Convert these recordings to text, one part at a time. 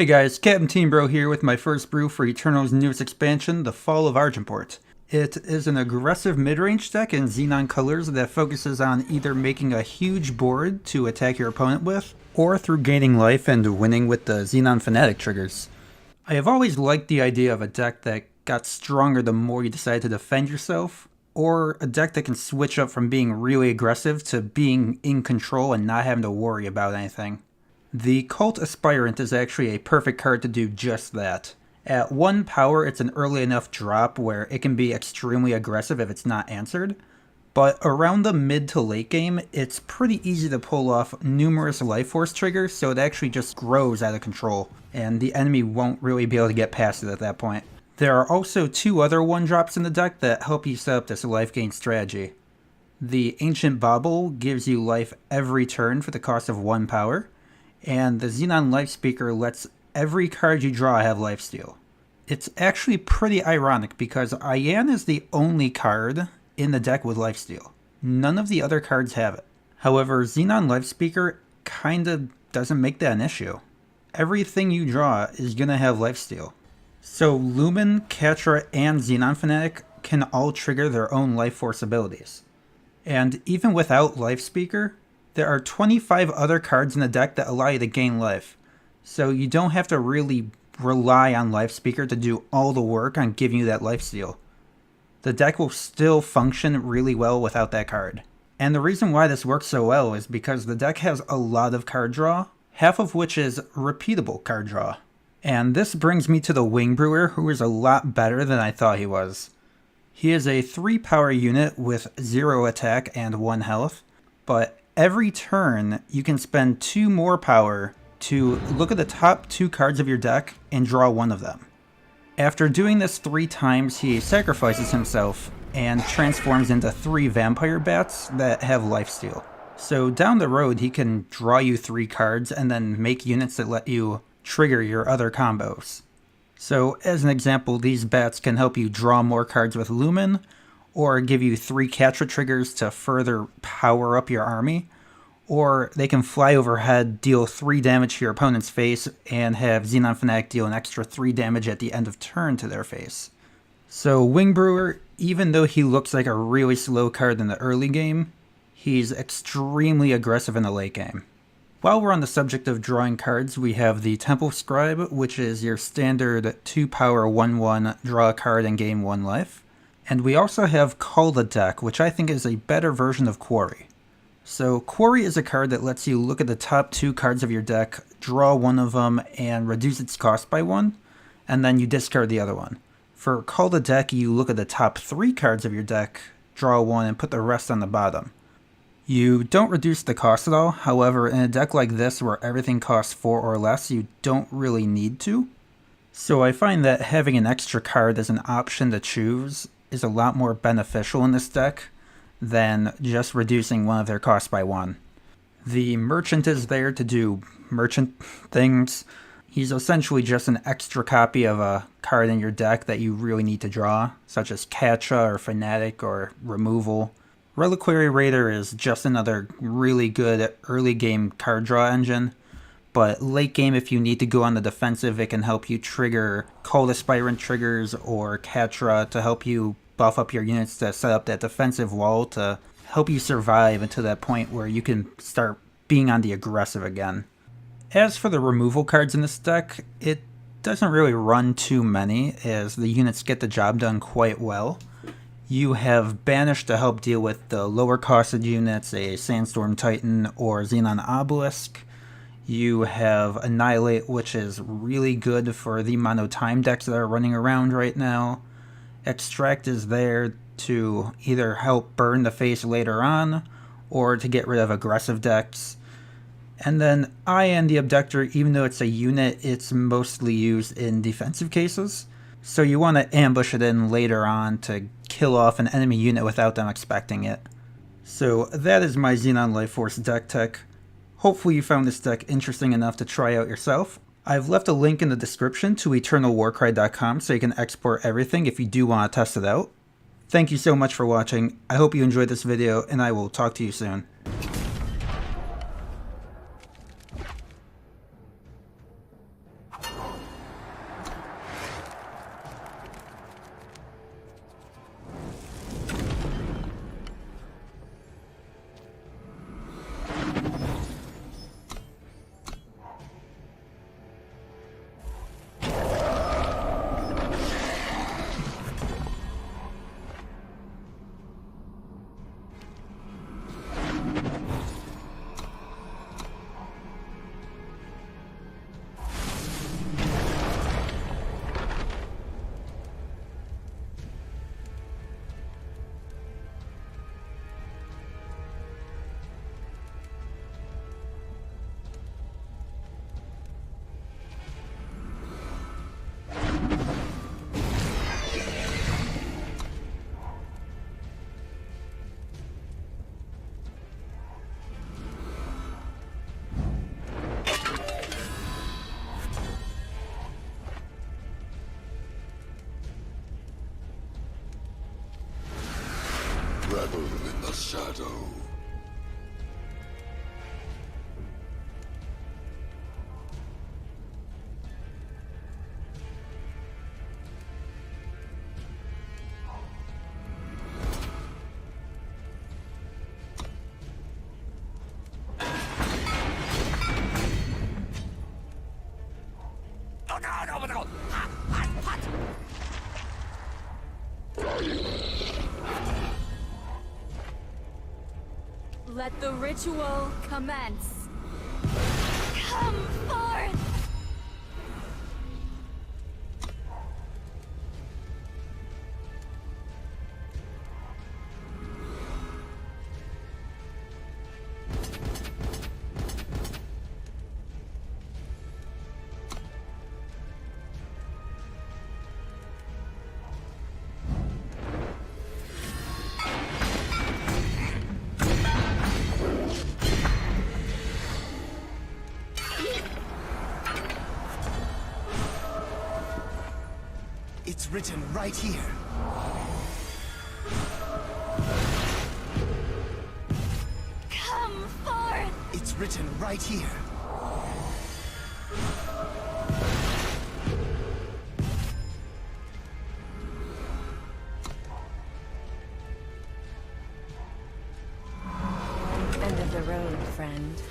Hey guys, Captain Teembro here with my first brew for Eternal's newest expansion, the Fall of Argenport. It is an aggressive mid-range deck in Xenon colors that focuses on either making a huge board to attack your opponent with, or through gaining life and winning with the Xenon Fanatic triggers. I have always liked the idea of a deck that got stronger the more you decide to defend yourself, or a deck that can switch up from being really aggressive to being in control and not having to worry about anything. The Cult Aspirant is actually a perfect card to do just that. At 1 power, it's an early enough drop where it can be extremely aggressive if it's not answered, but around the mid to late game, it's pretty easy to pull off numerous Life Force triggers, so it actually just grows out of control, and the enemy won't really be able to get past it at that point. There are also 2 other 1-drops in the deck that help you set up this life gain strategy. The Ancient Bauble gives you life every turn for the cost of 1 power, and the Xenan Lifespeaker lets every card you draw have lifesteal. It's actually pretty ironic because Ayan is the only card in the deck with lifesteal. None of the other cards have it. However, Xenan Lifespeaker kinda doesn't make that an issue. Everything you draw is gonna have lifesteal. So Lumen, Catra, and Xenon Fanatic can all trigger their own Life Force abilities. And even without Lifespeaker, there are 25 other cards in the deck that allow you to gain life, so you don't have to really rely on Lifespeaker to do all the work on giving you that lifesteal. The deck will still function really well without that card. And the reason why this works so well is because the deck has a lot of card draw, half of which is repeatable card draw. And this brings me to the Wing Brewer, who is a lot better than I thought he was. He is a 3 power unit with 0 attack and 1 health, but every turn, you can spend 2 more power to look at the top 2 cards of your deck and draw 1 of them. After doing this 3 times, he sacrifices himself and transforms into 3 vampire bats that have lifesteal. So down the road, he can draw you 3 cards and then make units that let you trigger your other combos. So as an example, these bats can help you draw more cards with Lumen, or give you 3 Catra triggers to further power up your army, or they can fly overhead, deal 3 damage to your opponent's face, and have Xenon Fanatic deal an extra 3 damage at the end of turn to their face. So Wing Brewer, even though he looks like a really slow card in the early game, he's extremely aggressive in the late game. While we're on the subject of drawing cards, we have the Temple Scribe, which is your standard 2 power 1/1 draw a card and gain 1 life. And we also have Call the Deck, which I think is a better version of Quarry. So Quarry is a card that lets you look at the top 2 cards of your deck, draw 1 of them, and reduce its cost by 1, and then you discard the other one. For Call the Deck, you look at the top 3 cards of your deck, draw 1, and put the rest on the bottom. You don't reduce the cost at all, however, in a deck like this where everything costs 4 or less, you don't really need to. So I find that having an extra card as an option to choose is a lot more beneficial in this deck than just reducing one of their costs by 1. The Merchant is there to do merchant things. He's essentially just an extra copy of a card in your deck that you really need to draw, such as Catra or Fanatic or Removal. Reliquary Raider is just another really good early game card draw engine, but late game, if you need to go on the defensive, it can help you trigger Cult Aspirant triggers or Catra to help you buff up your units to set up that defensive wall to help you survive until that point where you can start being on the aggressive again. As for the removal cards in this deck, it doesn't really run too many, as the units get the job done quite well. You have Banish to help deal with the lower costed units, a Sandstorm Titan or Xenon Obelisk. You have Annihilate, which is really good for the mono time decks that are running around right now. Extract is there to either help burn the face later on, or to get rid of aggressive decks. And then Ayan the Abductor, even though it's a unit, it's mostly used in defensive cases. So you want to ambush it in later on to kill off an enemy unit without them expecting it. So that is my Xenon Lifeforce deck tech. Hopefully you found this deck interesting enough to try out yourself. I've left a link in the description to eternalwarcry.com so you can export everything if you do want to test it out. Thank you so much for watching. I hope you enjoyed this video, and I will talk to you soon. Rebel in the shadow. Let the ritual commence. Come forth! It's written right here. Come forth! It's written right here. End of the road, friend.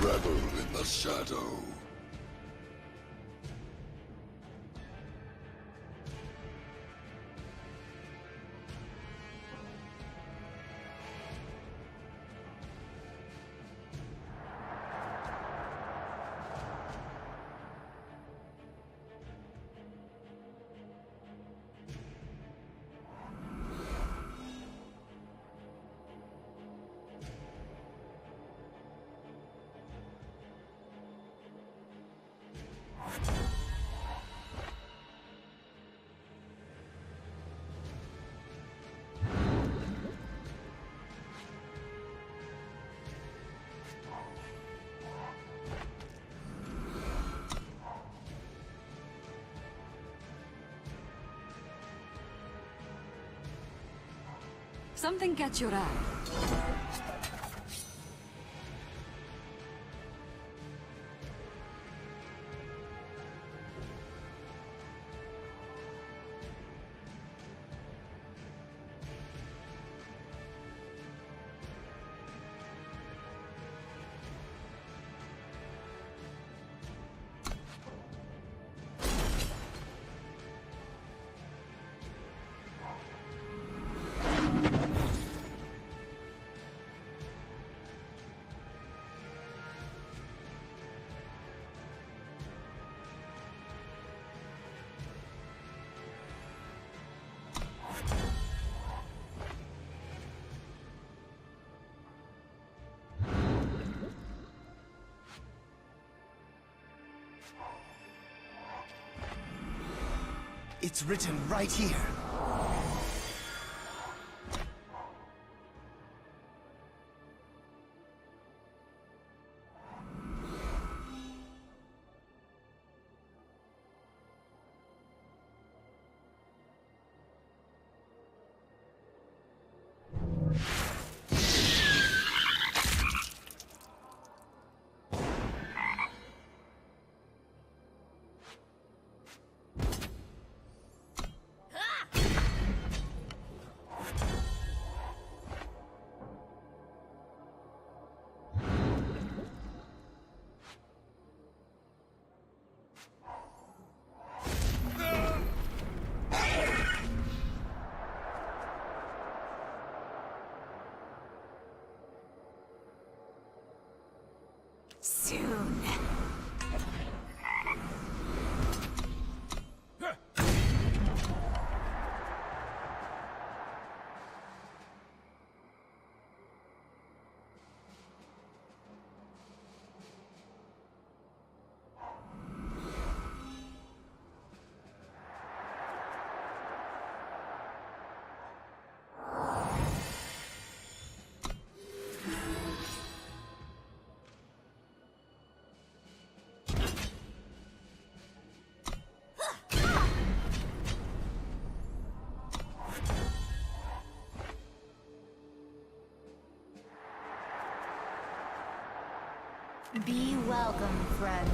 Rebel in the shadow. Something catch your eye. It's written right here. Soon. Be welcome, friend.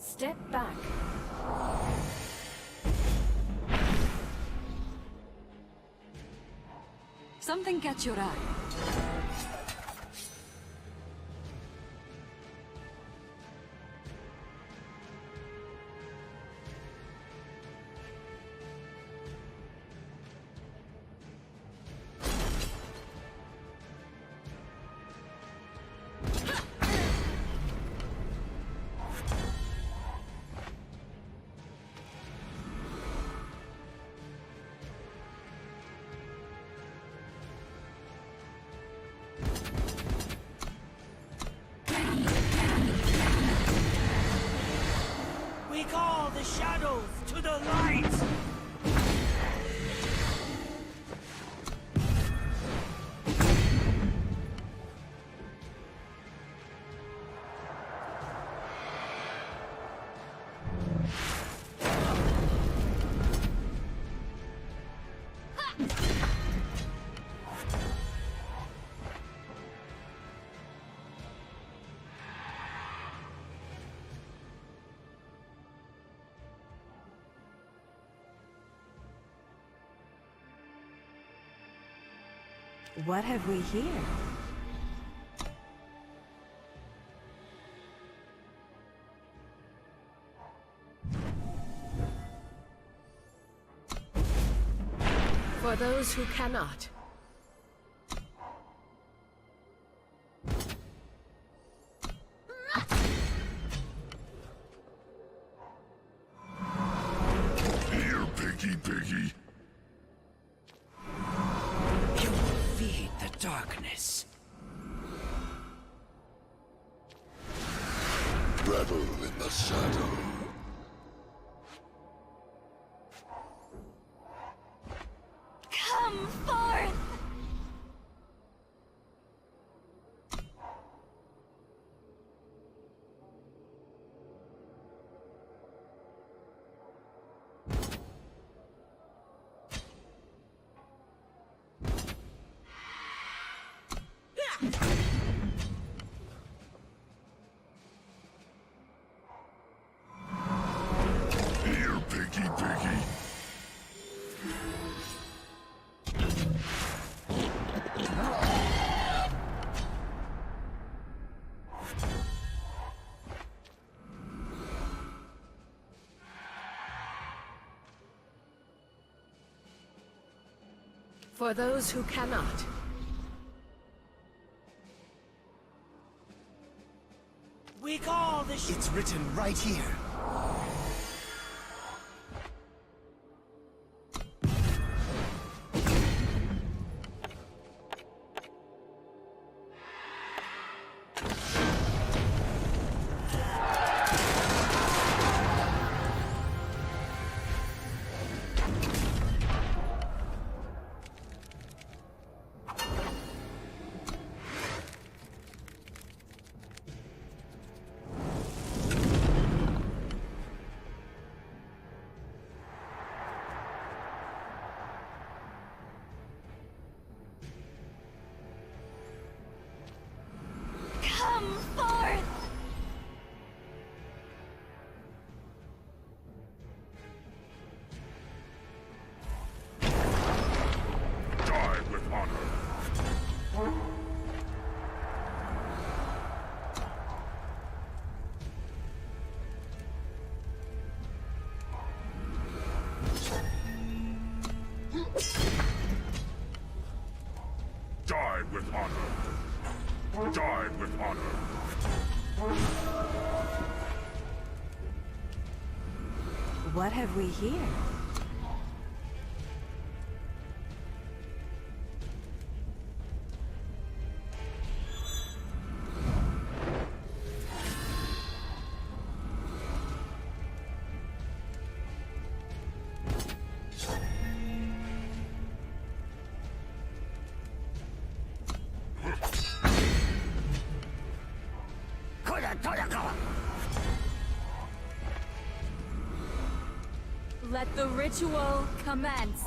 Step back. Something catch your eye. We call the shadows to the light! What have we here? For those who cannot. Here, piggy, piggy. You will feed the darkness. Revel in the shadow. Come forth! Here, piggy, piggy. For those who cannot. We call the It's written right here. Come forth! Die with honor. Die with honor. Die with honor. What have we here? Let the ritual commence.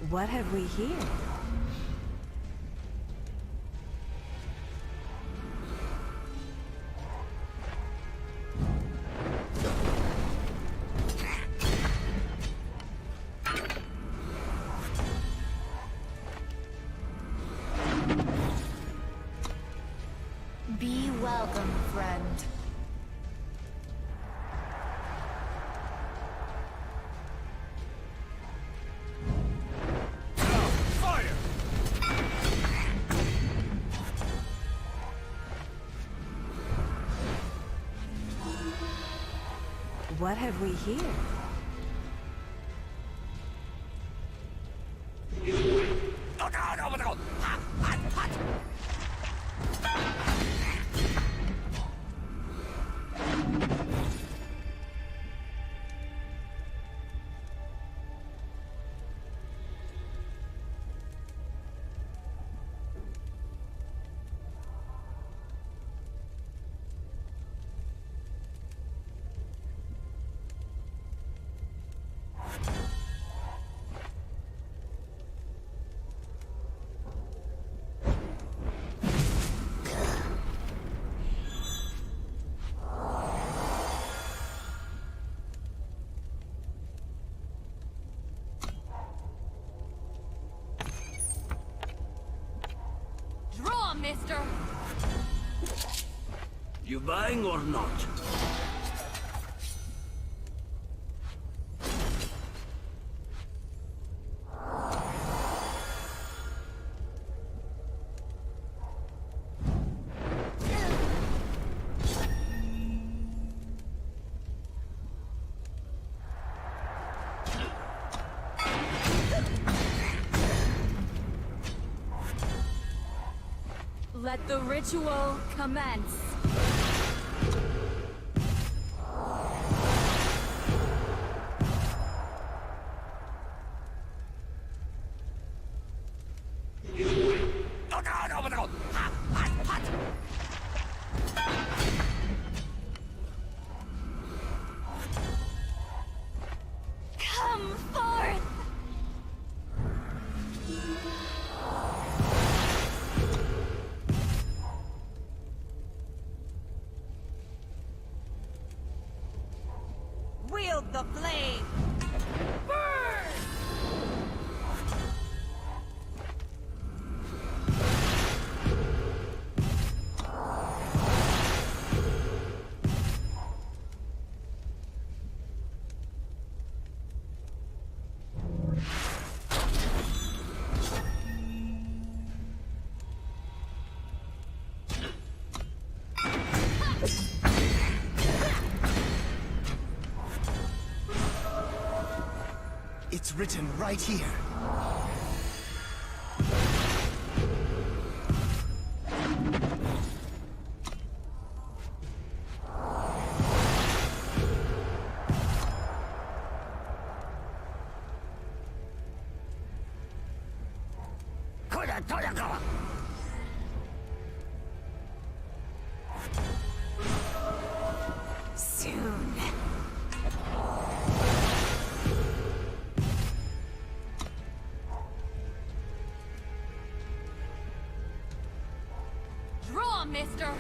What have we here? Be welcome, friend. What have we here? mister. You buying or not? Let the ritual commence. Come forth! Wield the flame! Burn! It's written right here. Soon. Draw, mister!